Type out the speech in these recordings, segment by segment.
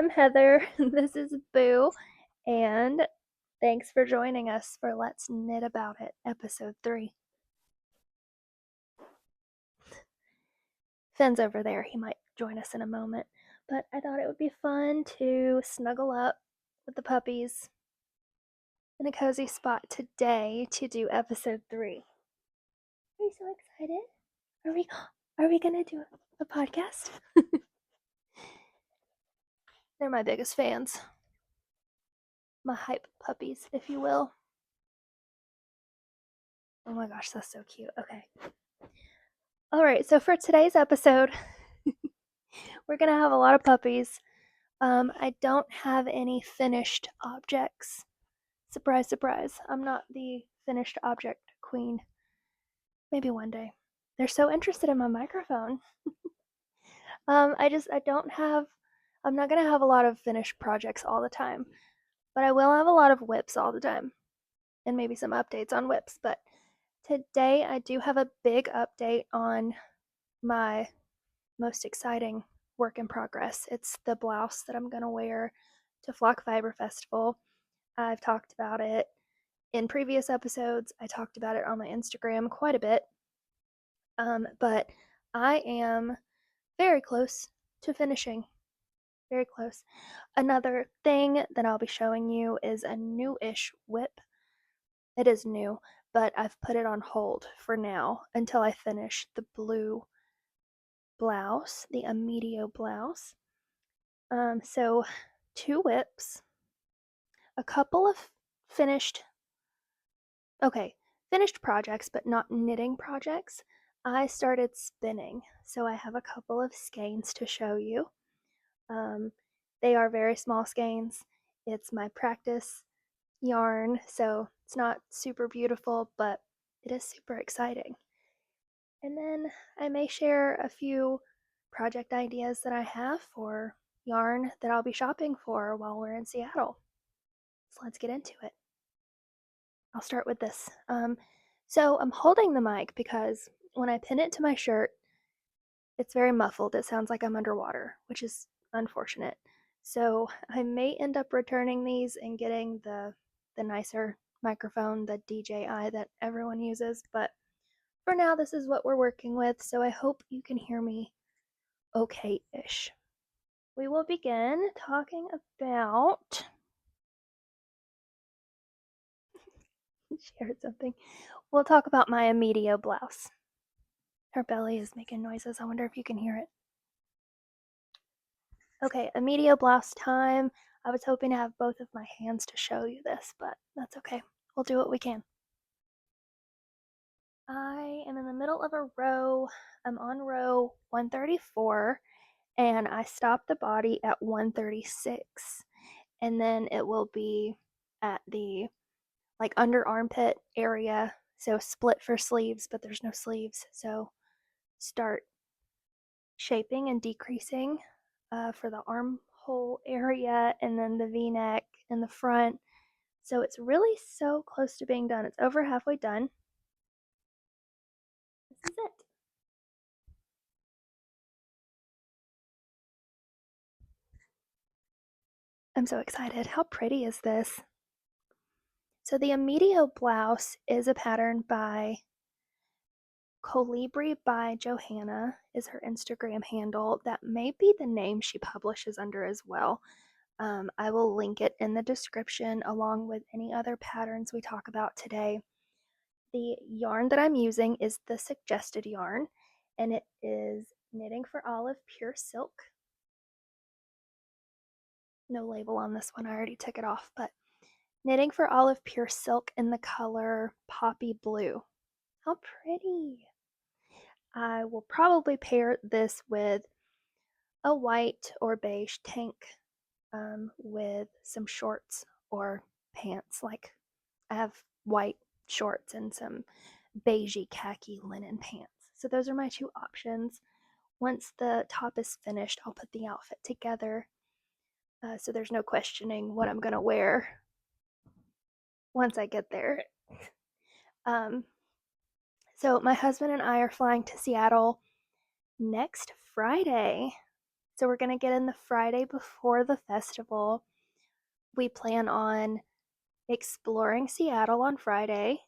I'm Heather. This is Boo, and thanks for joining us for Let's Knit About It, Episode 3. Finn's over there. He might join us in a moment, but I thought it would be fun to snuggle up with the puppies in a cozy spot today to do Episode 3. Are you so excited? Are we gonna do a podcast? They're my biggest fans. My hype puppies, if you will. Oh my gosh, that's so cute. Okay. All right, so for today's episode, we're going to have a lot of puppies. I don't have any finished objects. Surprise, surprise. I'm not the finished object queen. Maybe one day. They're so interested in my microphone. I'm not going to have a lot of finished projects all the time, but I will have a lot of whips all the time and maybe some updates on whips. But today I do have a big update on my most exciting work in progress. It's the blouse that I'm going to wear to Flock Fiber Festival. I've talked about it in previous episodes. I talked about it on my Instagram quite a bit. But I am very close to finishing. Very close. Another thing that I'll be showing you is a new-ish whip. It is new, but I've put it on hold for now until I finish the blue blouse, the Immediate blouse. So 2 whips, a couple of finished projects, but not knitting projects. I started spinning, so I have a couple of skeins to show you. They are very small skeins. It's my practice yarn, so it's not super beautiful, but it is super exciting. And then I may share a few project ideas that I have for yarn that I'll be shopping for while we're in Seattle. So let's get into it. I'll start with this. So I'm holding the mic because when I pin it to my shirt, it's very muffled. It sounds like I'm underwater, which is unfortunate. So I may end up returning these and getting the nicer microphone, the DJI that everyone uses, but for now this is what we're working with, so I hope you can hear me okay-ish. We will begin talking about she heard something. We'll talk about my Immediate blouse. Her belly is making noises. I wonder if you can hear it. Okay, Immediate blouse time. I was hoping to have both of my hands to show you this, but that's okay. We'll do what we can. I am in the middle of a row. I'm on row 134, and I stopped the body at 136, and then it will be at the like under armpit area, so split for sleeves, but there's no sleeves, so start shaping and decreasing for the armhole area, and then the v-neck in the front. So it's really so close to being done. It's over halfway done. This is it. I'm so excited. How pretty is this? So the Immediate blouse is a pattern by Colibri by Johanna is her Instagram handle. That may be the name she publishes under as well. I will link it in the description along with any other patterns we talk about today. The yarn that I'm using is the suggested yarn, and it is Knitting for Olive Pure Silk. No label on this one, I already took it off, but Knitting for Olive Pure Silk in the color Poppy Blue. How pretty! I will probably pair this with a white or beige tank with some shorts or pants. Like I have white shorts and some beigey khaki linen pants. So those are my 2 options. Once the top is finished, I'll put the outfit together so there's no questioning what I'm going to wear once I get there. So my husband and I are flying to Seattle next Friday. So we're going to get in the Friday before the festival. We plan on exploring Seattle on Friday,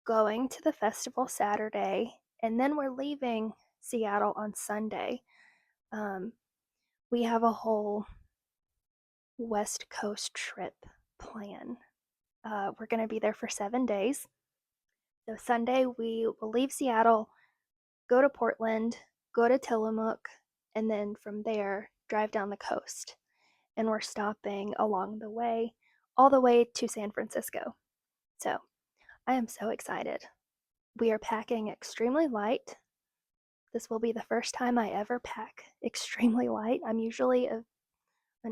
going to the festival Saturday, and then we're leaving Seattle on Sunday. We have a whole West Coast trip plan. We're going to be there for 7 days. So Sunday, we will leave Seattle, go to Portland, go to Tillamook, and then from there, drive down the coast. And we're stopping along the way, all the way to San Francisco. So I am so excited. We are packing extremely light. This will be the first time I ever pack extremely light. I'm usually an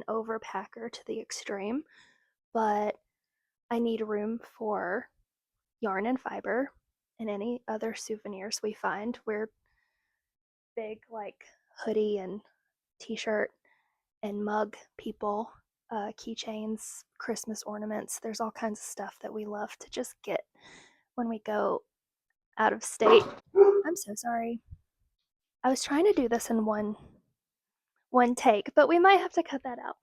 overpacker to the extreme, but I need room for yarn and fiber and any other souvenirs we find. We're big like hoodie and t-shirt and mug people, keychains, Christmas ornaments. There's all kinds of stuff that we love to just get when we go out of state. I'm so sorry. I was trying to do this in one take, but we might have to cut that out.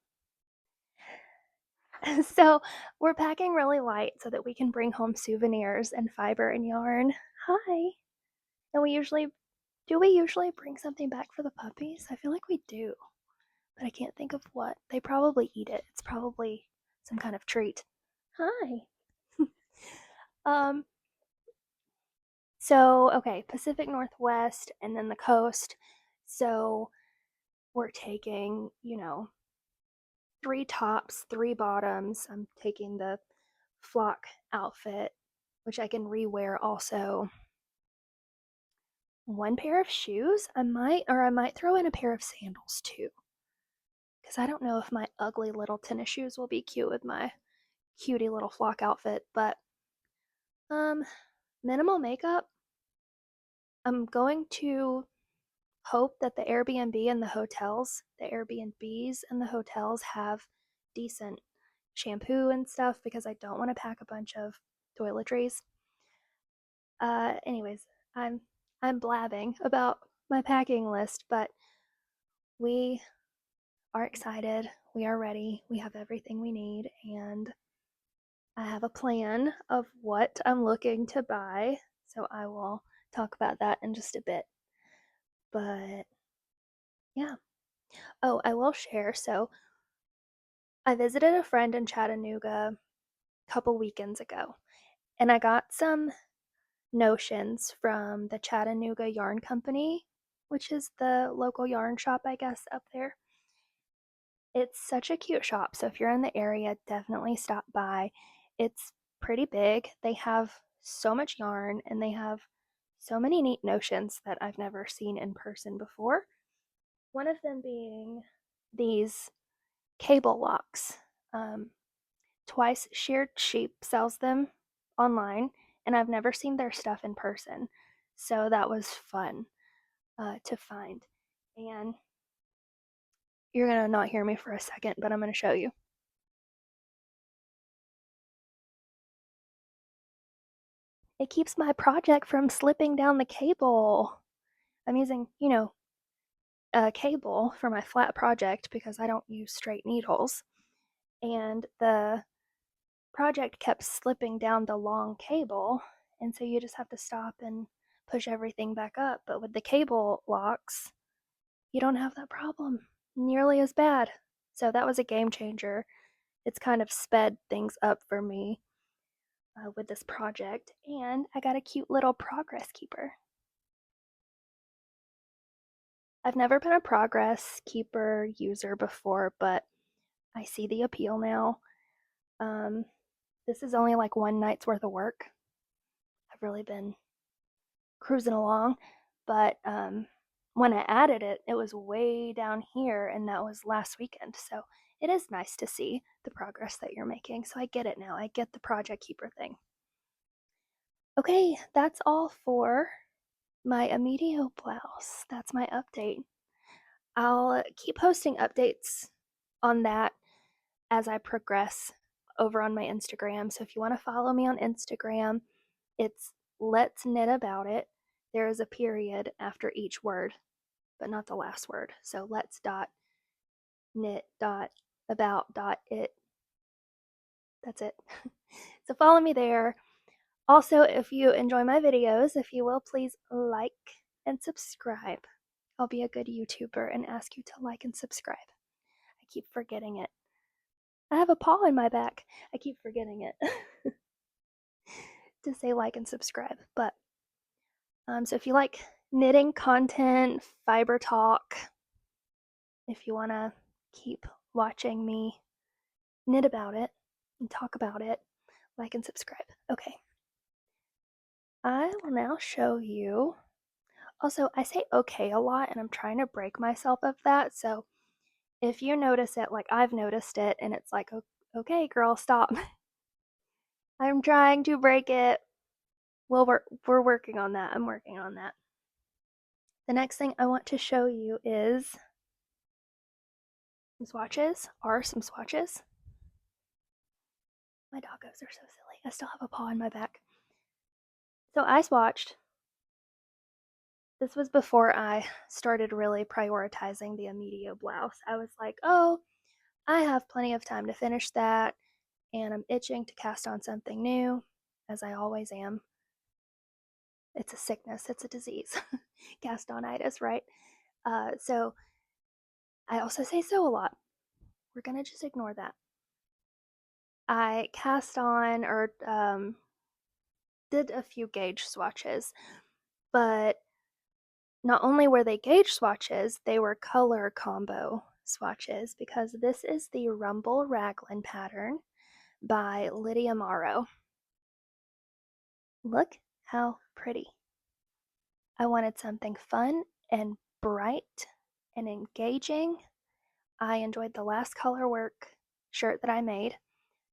So we're packing really light so that we can bring home souvenirs and fiber and yarn. Hi. And we usually bring something back for the puppies? I feel like we do, but I can't think of what. They probably eat it. It's probably some kind of treat. Hi. um so okay, Pacific Northwest and then the coast. So we're taking, 3 tops, 3 bottoms. I'm taking the flock outfit, which I can rewear also. 1 pair of shoes. I might throw in a pair of sandals too. Because I don't know if my ugly little tennis shoes will be cute with my cutie little flock outfit, but minimal makeup. I'm going to hope that the Airbnbs and the hotels have decent shampoo and stuff because I don't want to pack a bunch of toiletries. Anyways, I'm blabbing about my packing list, but we are excited. We are ready. We have everything we need, and I have a plan of what I'm looking to buy. So I will talk about that in just a bit. But yeah. Oh, I will share. So I visited a friend in Chattanooga a couple weekends ago, and I got some notions from the Chattanooga Yarn Company, which is the local yarn shop, I guess, up there. It's such a cute shop. So if you're in the area, definitely stop by. It's pretty big. They have so much yarn and they have so many neat notions that I've never seen in person before. One of them being these cable locks. Twice Sheared Sheep sells them online, and I've never seen their stuff in person. So that was fun to find. And you're going to not hear me for a second, but I'm going to show you. It keeps my project from slipping down the cable. I'm using, a cable for my flat project because I don't use straight needles. And the project kept slipping down the long cable. And so you just have to stop and push everything back up. But with the cable locks, you don't have that problem nearly as bad. So that was a game changer. It's kind of sped things up for me with this project. And I got a cute little progress keeper. I've never been a progress keeper user before, but I see the appeal now. This is only like one night's worth of work. I've really been cruising along, but when I added it, it was way down here, and that was last weekend. So it is nice to see the progress that you're making. So I get it now. I get the project keeper thing. Okay, that's all for my Amidio blouse. That's my update. I'll keep posting updates on that as I progress over on my Instagram. So if you want to follow me on Instagram, it's Let's Knit About It. There is a period after each word. but not the last word. So let's dot knit dot about dot it. That's it. So follow me there. Also, if you enjoy my videos, if you will, please like and subscribe. I'll be a good YouTuber and ask you to like and subscribe. I keep forgetting it. I have a paw in my back. I keep forgetting it to say like and subscribe. But so if you like knitting content, fiber talk, if you want to keep watching me knit about it and talk about it, like and subscribe. Okay. I will now show you. Also, I say okay a lot and I'm trying to break myself of that. So if you notice it, like I've noticed it, and it's like, okay, girl, stop. I'm trying to break it. Well, we're working on that. I'm working on that. The next thing I want to show you is some swatches. Some swatches. My doggos are so silly. I still have a paw in my back. So I swatched. This was before I started really prioritizing the Amidio blouse. I was like, oh, I have plenty of time to finish that, and I'm itching to cast on something new, as I always am. It's a sickness, it's a disease. Cast-on-itis, right? So I also say so a lot. We're gonna just ignore that. I cast on or did a few gauge swatches, but not only were they gauge swatches, they were color combo swatches because this is the Rumble Raglan pattern by Lydia Morrow. Look how pretty. I wanted something fun and bright and engaging. I enjoyed the last color work shirt that I made,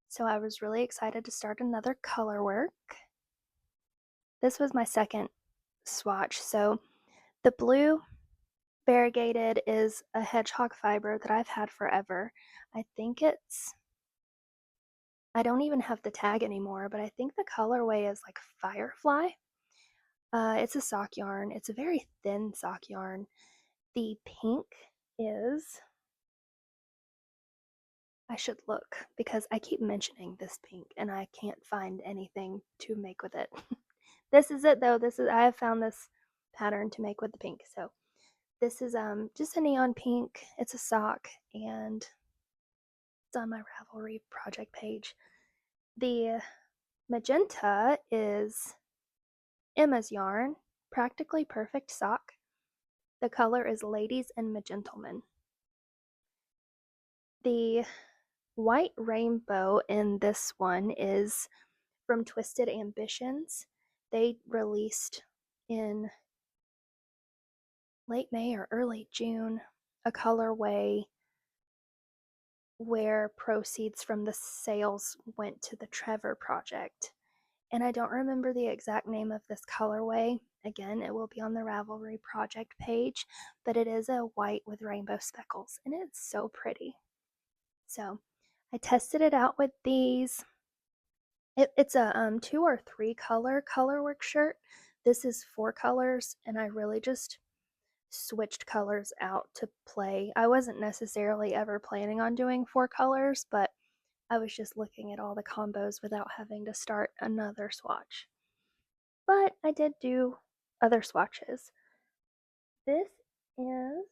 so I was really excited to start another color work. This was my second swatch. So the blue variegated is a hedgehog fiber that I've had forever. I think I don't even have the tag anymore, but I think the colorway is like Firefly. It's a sock yarn. It's a very thin sock yarn. The pink is, I should look because I keep mentioning this pink and I can't find anything to make with it. This is it though. I have found this pattern to make with the pink. So this is just a neon pink. It's a sock and it's on my Ravelry project page. The magenta is Emma's yarn, practically perfect sock. The color is Ladies and Magentlemen. The white rainbow in this one is from Twisted Ambitions. They released in late May or early June a colorway where proceeds from the sales went to the Trevor Project. And I don't remember the exact name of this colorway. Again, it will be on the Ravelry project page, but it is a white with rainbow speckles, and it's so pretty. So I tested it out with these. It's a 2 or 3 color work shirt. This is 4 colors, and I really just switched colors out to play. I wasn't necessarily ever planning on doing 4 colors, but I was just looking at all the combos without having to start another swatch. But I did do other swatches. This is,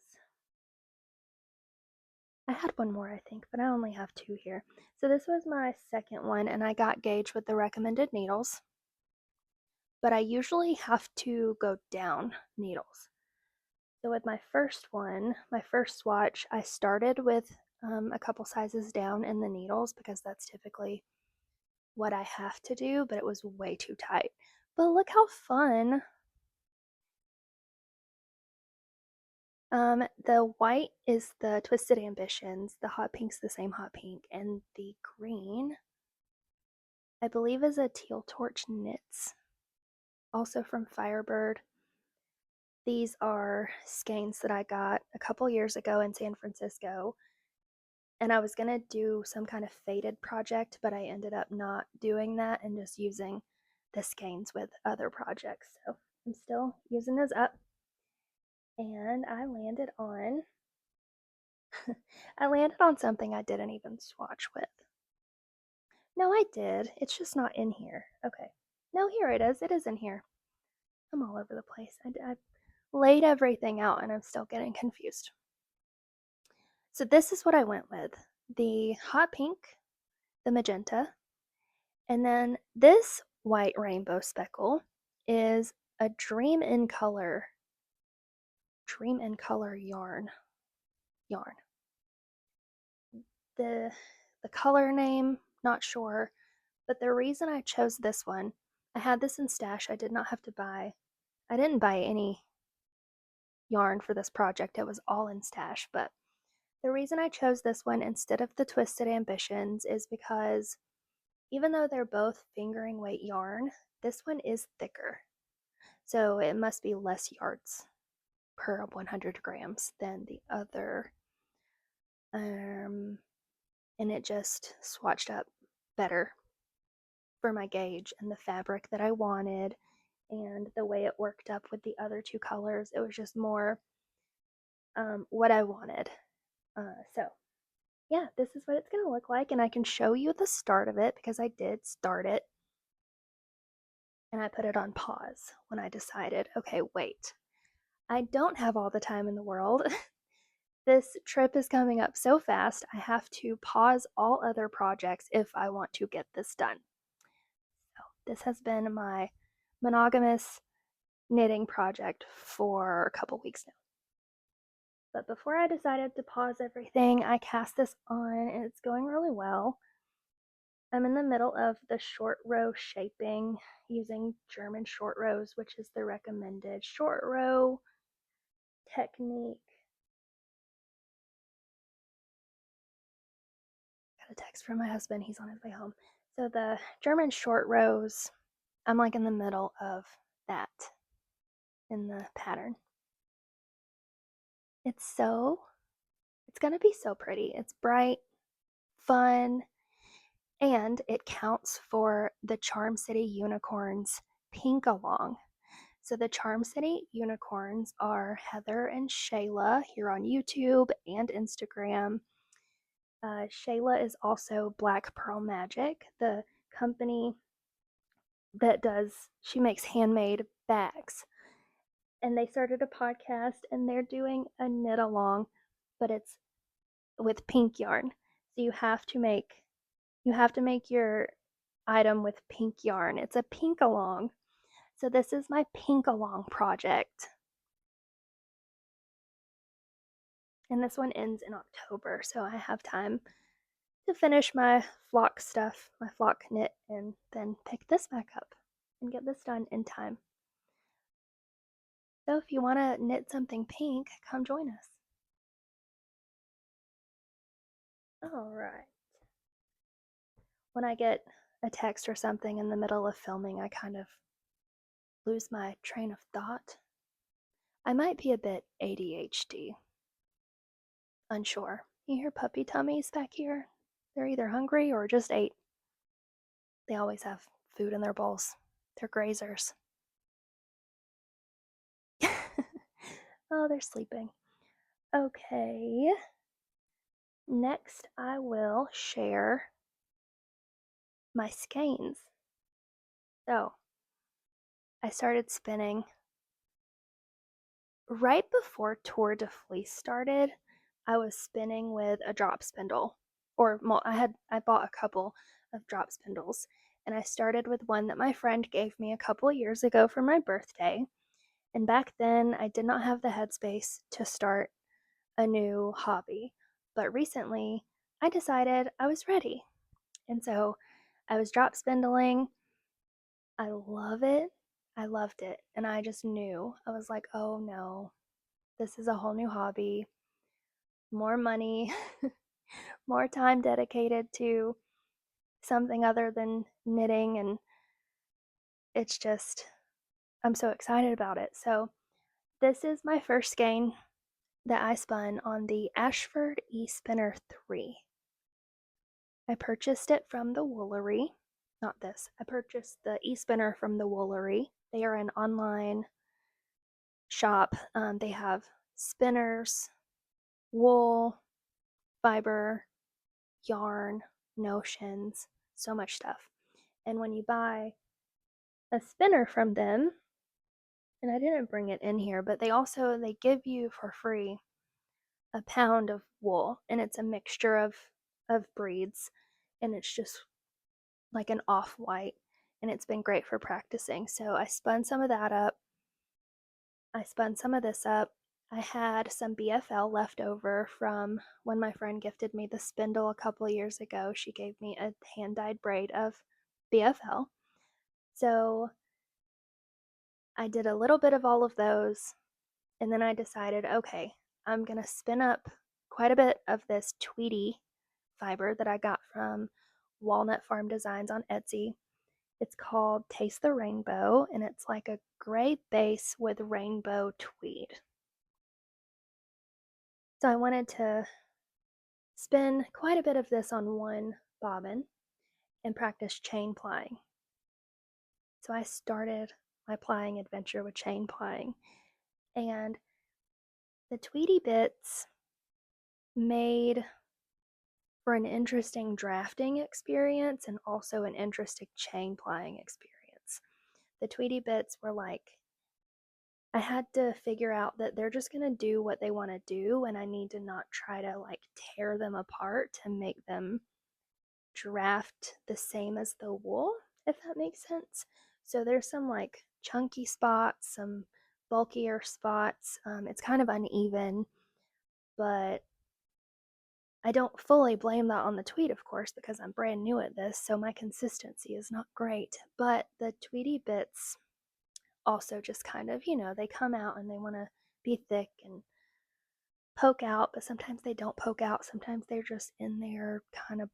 I had one more I think, but I only have 2 here. So this was my second one, and I got gauged with the recommended needles. But I usually have to go down needles. So with my first one, my first swatch, I started with a couple sizes down in the needles because that's typically what I have to do, but it was way too tight. But look how fun. The white is the Twisted Ambitions, the hot pink's the same hot pink, and the green, I believe, is a Teal Torch Knits, also from Firebird. These are skeins that I got a couple years ago in San Francisco, and I was gonna do some kind of faded project, but I ended up not doing that and just using the skeins with other projects. So I'm still using those up. and I landed on something I didn't even swatch with. No, I did. It's just not in here. Okay. No, here it is. It is in here. I'm all over the place. I laid everything out and I'm still getting confused. So this is what I went with. The hot pink, the magenta, and then this white rainbow speckle is a Dream in Color yarn. The color name, not sure, but the reason I chose this one, I had this in stash. I didn't buy any yarn for this project. It was all in stash, but the reason I chose this one instead of the Twisted Ambitions is because even though they're both fingering weight yarn, this one is thicker. So it must be less yards per 100 grams than the other. And it just swatched up better for my gauge and the fabric that I wanted and the way it worked up with the other two colors. It was just more what I wanted. So yeah, this is what it's going to look like, and I can show you the start of it because I did start it and I put it on pause when I decided, okay, wait, I don't have all the time in the world. This trip is coming up so fast, I have to pause all other projects if I want to get this done. So this has been my monogamous knitting project for a couple weeks now. But before I decided to pause everything, I cast this on and it's going really well. I'm in the middle of the short row shaping using German short rows, which is the recommended short row technique. Got a text from my husband, he's on his way home. So the German short rows, I'm like in the middle of that in the pattern. It's gonna be so pretty. It's bright, fun, and it counts for the Charm City Unicorns pink along. So the Charm City Unicorns are Heather and Shayla here on YouTube and Instagram. Shayla is also Black Pearl Magic, the company she makes handmade bags. And they started a podcast and they're doing a knit along, but it's with pink yarn. So you have to make your item with pink yarn. It's a pink along. So this is my pink along project. And this one ends in October, so I have time to finish my flock stuff, my flock knit, and then pick this back up and get this done in time. So if you want to knit something pink, come join us. All right. When I get a text or something in the middle of filming, I kind of lose my train of thought. I might be a bit ADHD. Unsure. You hear puppy tummies back here? They're either hungry or just ate. They always have food in their bowls. They're grazers. Oh, they're sleeping. Okay. Next, I will share my skeins. So, I started spinning right before Tour de Fleece started. I was spinning with a drop spindle, or I bought a couple of drop spindles, and I started with one that my friend gave me a couple of years ago for my birthday. And back then, I did not have the headspace to start a new hobby. But recently, I decided I was ready. And so I was drop spindling. I love it. I loved it. And I just knew. I was like, oh no, this is a whole new hobby. More money, more time dedicated to something other than knitting. And it's just, I'm so excited about it. So, this is my first skein that I spun on the Ashford E-Spinner 3. I purchased it from the Woolery. Not this. I purchased the E-Spinner from the Woolery. They are an online shop. They have spinners, wool, fiber, yarn, notions, so much stuff. And when you buy a spinner from them, and I didn't bring it in here, but they give you for free a pound of wool, and it's a mixture of breeds, and it's just like an off-white, and it's been great for practicing. So I spun some of that up. I spun some of this up. I had some BFL left over from when my friend gifted me the spindle a couple of years ago. She gave me a hand-dyed braid of BFL. So I did a little bit of all of those, and then I decided, okay, I'm going to spin up quite a bit of this Tweety fiber that I got from Walnut Farm Designs on Etsy. It's called Taste the Rainbow, and it's like a gray base with rainbow tweed. So I wanted to spin quite a bit of this on one bobbin and practice chain plying. So I started my plying adventure with chain plying, and the Tweety bits made for an interesting drafting experience and also an interesting chain plying experience. The Tweety bits were like, I had to figure out that they're just going to do what they want to do, and I need to not try to like tear them apart to make them draft the same as the wool, if that makes sense. So there's some like chunky spots, some bulkier spots. It's kind of uneven, but I don't fully blame that on the tweed, of course, because I'm brand new at this, so my consistency is not great. But the Tweety bits also just kind of, they come out and they want to be thick and poke out, but sometimes they don't poke out. Sometimes they're just in there kind of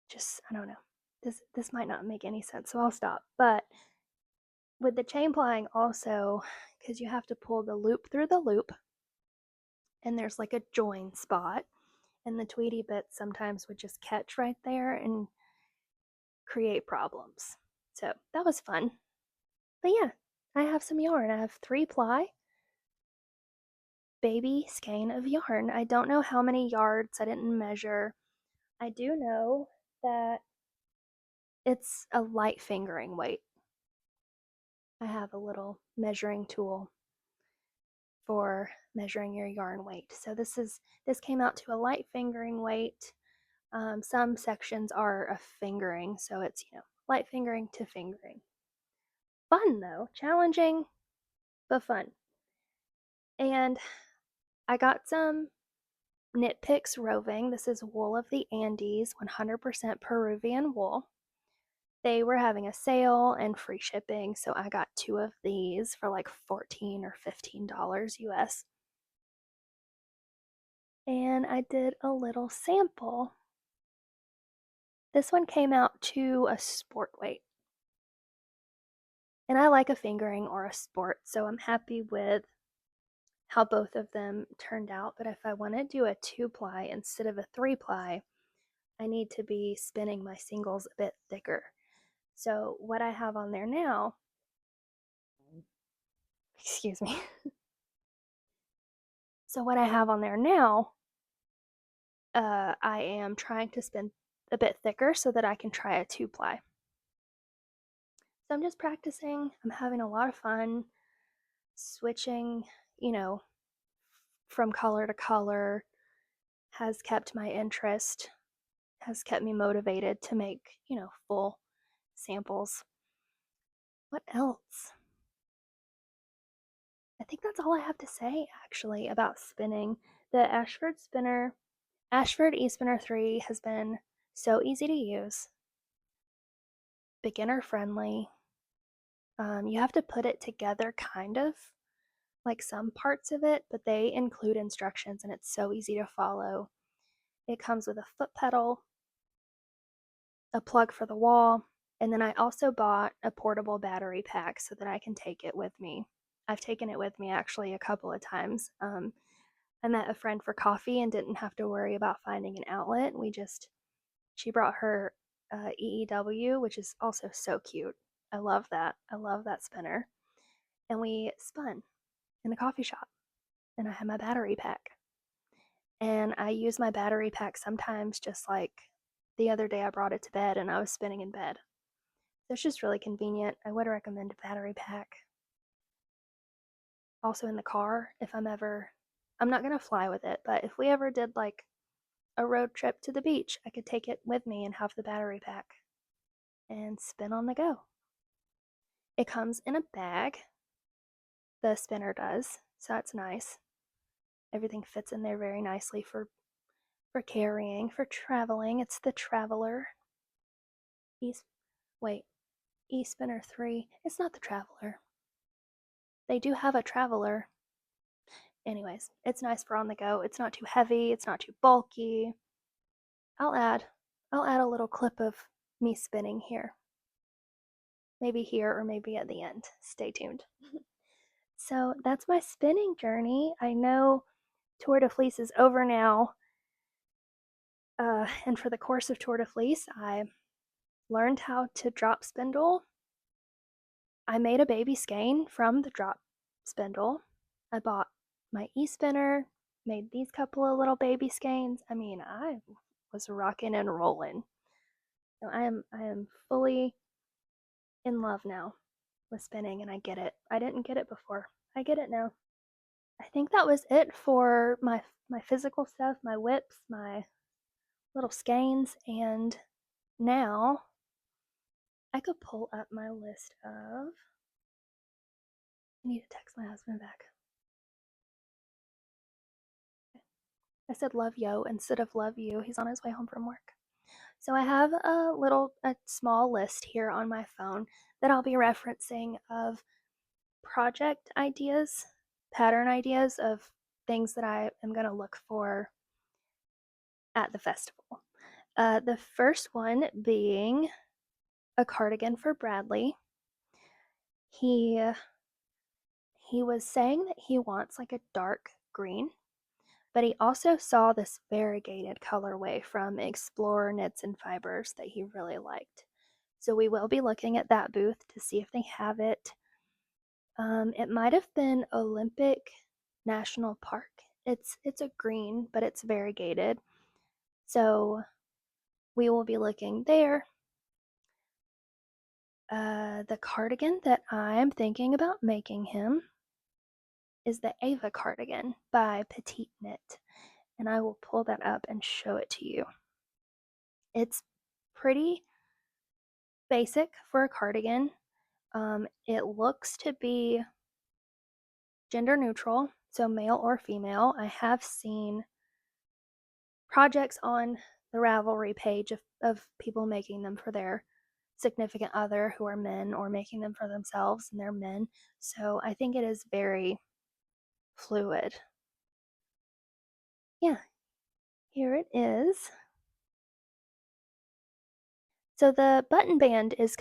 just, I don't know. This might not make any sense, so I'll stop. But with the chain plying also, because you have to pull the loop through the loop, and there's like a join spot, and the Tweety bits sometimes would just catch right there and create problems. So that was fun. But yeah, I have some yarn. I have 3-ply baby skein of yarn. I don't know how many yards, I didn't measure. I do know that it's a light fingering weight. I have a little measuring tool for measuring your yarn weight. So this came out to a light fingering weight. Some sections are a fingering, so it's light fingering to fingering. Fun though, challenging, but fun. And I got some Knit Picks roving. This is wool of the Andes, 100% Peruvian wool. They were having a sale and free shipping, so I got 2 of these for like $14 or $15 US. And I did a little sample. This one came out to a sport weight. And I like a fingering or a sport, so I'm happy with how both of them turned out. But if I want to do a 2-ply instead of a 3-ply, I need to be spinning my singles a bit thicker. So what I have on there now, excuse me. So what I have on there now, I am trying to spin a bit thicker so that I can try a 2-ply. So I'm just practicing. I'm having a lot of fun switching, from color to color has kept my interest, has kept me motivated to make, full samples. What else? I think that's all I have to say actually about spinning. The Ashford eSpinner 3 has been so easy to use, beginner friendly. You have to put it together kind of, like some parts of it, but they include instructions and it's so easy to follow. It comes with a foot pedal, a plug for the wall, and then I also bought a portable battery pack so that I can take it with me. I've taken it with me actually a couple of times. I met a friend for coffee and didn't have to worry about finding an outlet. She brought her EEW, which is also so cute. I love that. I love that spinner. and we spun in a coffee shop, and I had my battery pack. And I use my battery pack sometimes, just like the other day I brought it to bed and I was spinning in bed. So it's just really convenient. I would recommend a battery pack. Also in the car, if I'm not going to fly with it, but if we ever did like a road trip to the beach, I could take it with me and have the battery pack and spin on the go. It comes in a bag, the spinner does, so that's nice. Everything fits in there very nicely for carrying, for traveling. It's the Traveler. Wait, eSpinner 3. It's not the Traveler. They do have a Traveler. Anyways, it's nice for on the go. It's not too heavy, it's not too bulky. I'll add a little clip of me spinning here. Maybe here or maybe at the end. Stay tuned. So that's my spinning journey. I know Tour de Fleece is over now. And for the course of Tour de Fleece, I learned how to drop spindle. I made a baby skein from the drop spindle. I bought my e-spinner, made these couple of little baby skeins. I mean, I was rocking and rolling. So I am fully in love now with spinning, and I get it. I didn't get it before. I get it now. I think that was it for my physical stuff, my whips, my little skeins, and now I could pull up my list of. I need to text my husband back. I said love yo instead of love you. He's on his way home from work. So I have a small list here on my phone that I'll be referencing of project ideas, pattern ideas of things that I am going to look for at the festival. The first one being a cardigan for Bradley. He was saying that he wants like a dark green, but he also saw this variegated colorway from Explorer Knits and Fibers that he really liked. So we will be looking at that booth to see if they have it. It might have been Olympic National Park. It's a green, but it's variegated. So we will be looking there. The cardigan that I'm thinking about making him is the Ava cardigan by Petite Knit, and I will pull that up and show it to you. It's pretty basic for a cardigan. It looks to be gender neutral, so male or female. I have seen projects on the Ravelry page of people making them for their significant other who are men, or making them for themselves and they're men. So I think it is very fluid. Yeah, here it is. So the button band is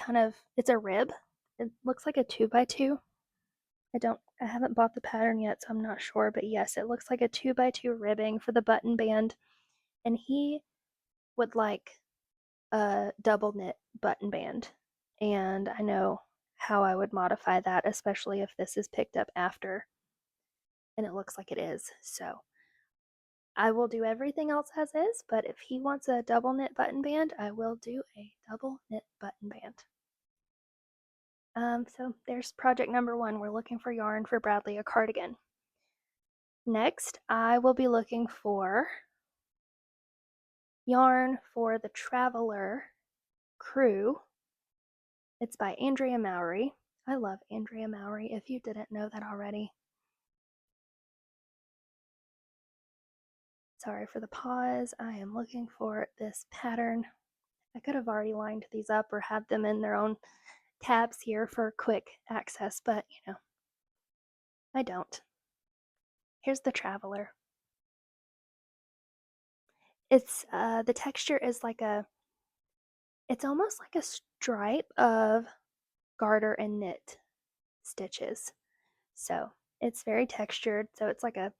it's a rib. It looks like a 2x2. I haven't bought the pattern yet, so I'm not sure, but yes, it looks like a 2x2 ribbing for the button band. And he would like a double knit button band. And I know how I would modify that, especially if this is picked up after. And it looks like it is. So I will do everything else as is, but if he wants a double knit button band, I will do a double knit button band. So there's project number 1. We're looking for yarn for Bradley, a cardigan. Next, I will be looking for yarn for the Traveler crew. It's by Andrea Mowry. I love Andrea Mowry, if you didn't know that already. Sorry for the pause. I am looking for this pattern. I could have already lined these up or had them in their own tabs here for quick access, but I don't. Here's the Traveler. It's the texture is it's almost like a stripe of garter and knit stitches. So it's very textured. So it's like a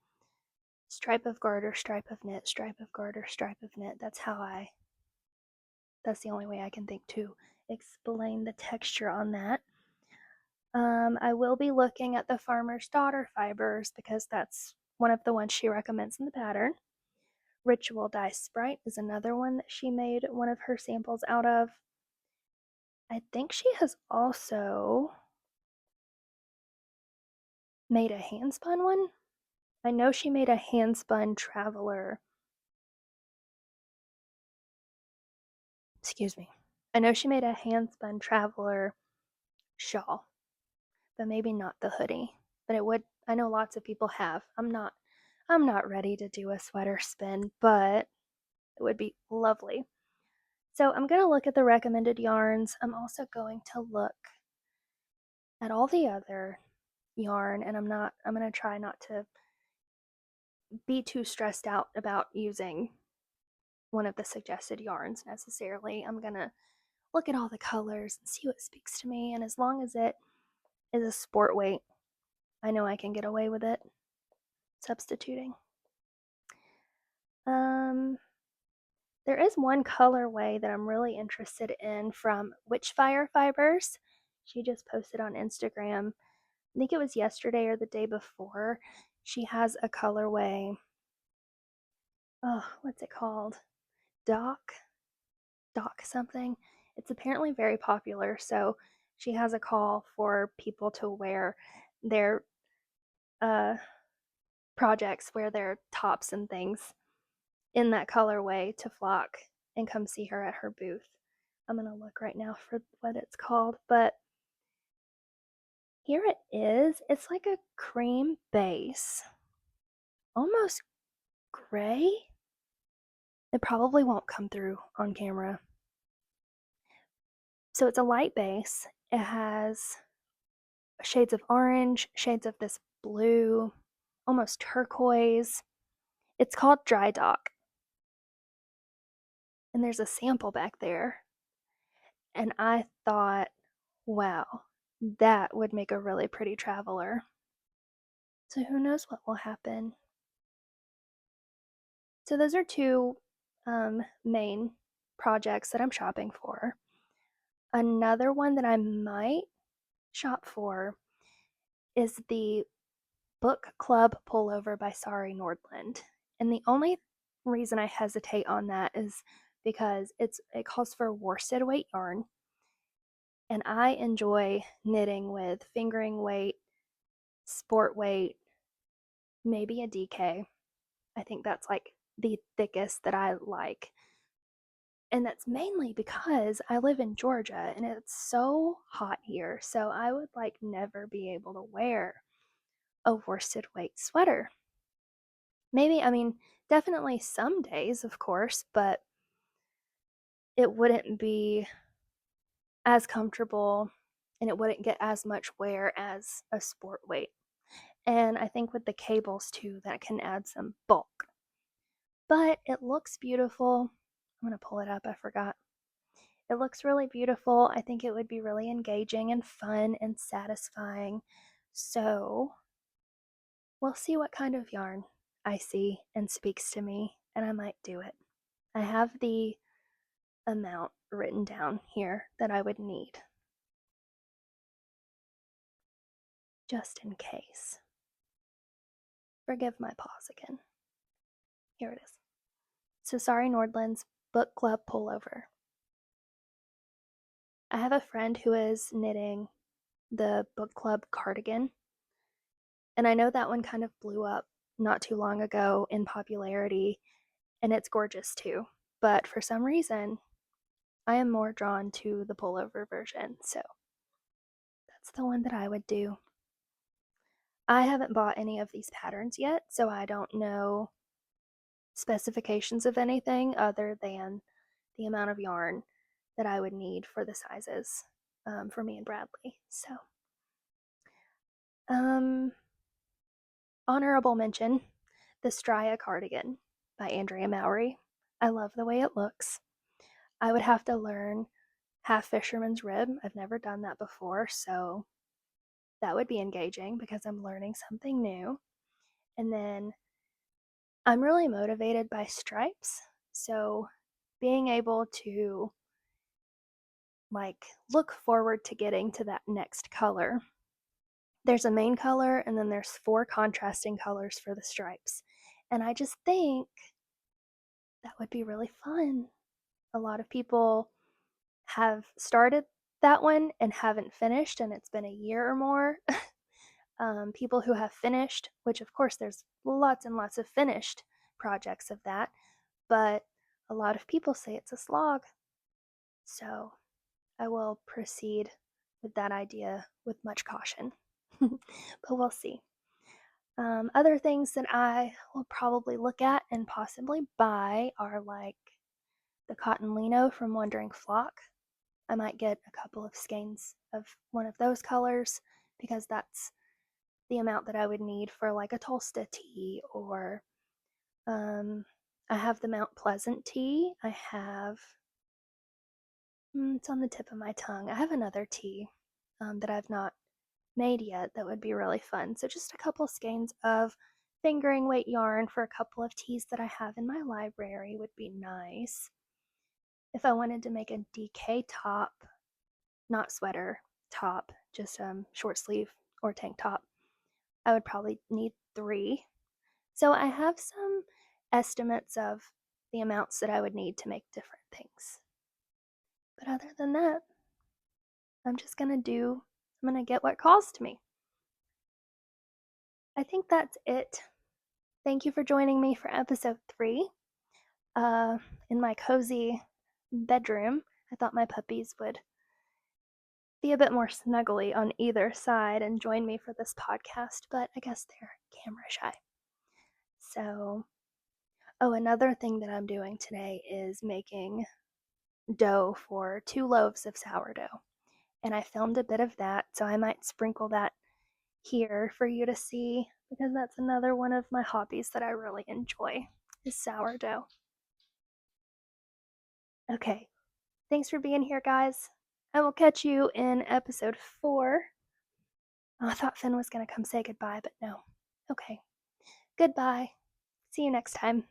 stripe of garter, stripe of knit, stripe of garter, stripe of knit. That's the only way I can think to explain the texture on that. I will be looking at the Farmer's Daughter fibers because that's one of the ones she recommends in the pattern. Ritual Dye Sprite is another one that she made one of her samples out of. I think she has also made a handspun one. I know she made a handspun Traveler. Excuse me. I know she made a handspun Traveler shawl, but maybe not the hoodie. But it would, I know lots of people have. I'm not ready to do a sweater spin, but it would be lovely. So I'm going to look at the recommended yarns. I'm also going to look at all the other yarn, and I'm going to try not to be too stressed out about using one of the suggested yarns necessarily. I'm going to look at all the colors and see what speaks to me, and as long as it is a sport weight, I know I can get away with it substituting. There is one colorway that I'm really interested in from Witchfire Fibers. She just posted on Instagram. I think it was yesterday or the day before. She has a colorway. Oh, what's it called? Doc something. It's apparently very popular. So she has a call for people to wear their projects, wear their tops and things in that colorway to flock and come see her at her booth. I'm going to look right now for what it's called, but here it is. It's like a cream base, almost gray. It probably won't come through on camera. So it's a light base. It has shades of orange, shades of this blue, almost turquoise. It's called Dry Dock. And there's a sample back there. And I thought, wow, that would make a really pretty traveler. So who knows what will happen. So those are two main projects that I'm shopping for. Another one that I might shop for is the Book Club Pullover by Sari Nordland. And the only reason I hesitate on that is because it calls for worsted weight yarn. And I enjoy knitting with fingering weight, sport weight, maybe a DK. I think that's like the thickest that I like. And that's mainly because I live in Georgia and it's so hot here. So I would like never be able to wear a worsted weight sweater. Maybe, I mean, definitely some days, of course, but it wouldn't be as comfortable and it wouldn't get as much wear as a sport weight. And I think with the cables too, that can add some bulk. But it looks beautiful. I'm going to pull it up, I forgot. It looks really beautiful. I think it would be really engaging and fun and satisfying. So we'll see what kind of yarn I see and speaks to me, and I might do it. I have the amount written down here that I would need, just in case. Forgive my pause again. Here it is. So Sari Nordland's Book Club Pullover. I have a friend who is knitting the book club cardigan, and I know that one kind of blew up not too long ago in popularity, and it's gorgeous too. But for some reason, I am more drawn to the pullover version, so that's the one that I would do. I haven't bought any of these patterns yet, so I don't know specifications of anything other than the amount of yarn that I would need for the sizes for me and Bradley. So, honorable mention, the Stria cardigan by Andrea Mowry. I love the way it looks. I would have to learn half fisherman's rib. I've never done that before, so that would be engaging because I'm learning something new. And then I'm really motivated by stripes, so being able to like look forward to getting to that next color there's a main color and then there's 4 contrasting colors for the stripes. And I just think that would be really fun. A lot of people have started that one and haven't finished, and it's been a year or more. People who have finished, which of course there's lots and lots of finished projects of that, but a lot of people say it's a slog. So I will proceed with that idea with much caution, but we'll see. Other things that I will probably look at and possibly buy are like the cotton lino from Wandering Flock. I might get a couple of skeins of one of those colors because that's the amount that I would need for like a Tolsta tee, or I have the Mount Pleasant tee. I have, it's on the tip of my tongue. I have another tee that I've not made yet that would be really fun. So just a couple skeins of fingering weight yarn for a couple of tees that I have in my library would be nice. If I wanted to make a DK top, not sweater top, just short sleeve or tank top, I would probably need 3. So I have some estimates of the amounts that I would need to make different things. But other than that, I'm gonna get what calls to me. I think that's it. Thank you for joining me for episode 3. In my cozy bedroom, I thought my puppies would be a bit more snuggly on either side and join me for this podcast, but I guess they're camera shy. So, another thing that I'm doing today is making dough for 2 loaves of sourdough. And I filmed a bit of that, so I might sprinkle that here for you to see because that's another one of my hobbies that I really enjoy is sourdough. Okay, thanks for being here, guys. I will catch you in episode 4. Oh, I thought Finn was going to come say goodbye, but no. Okay, goodbye. See you next time.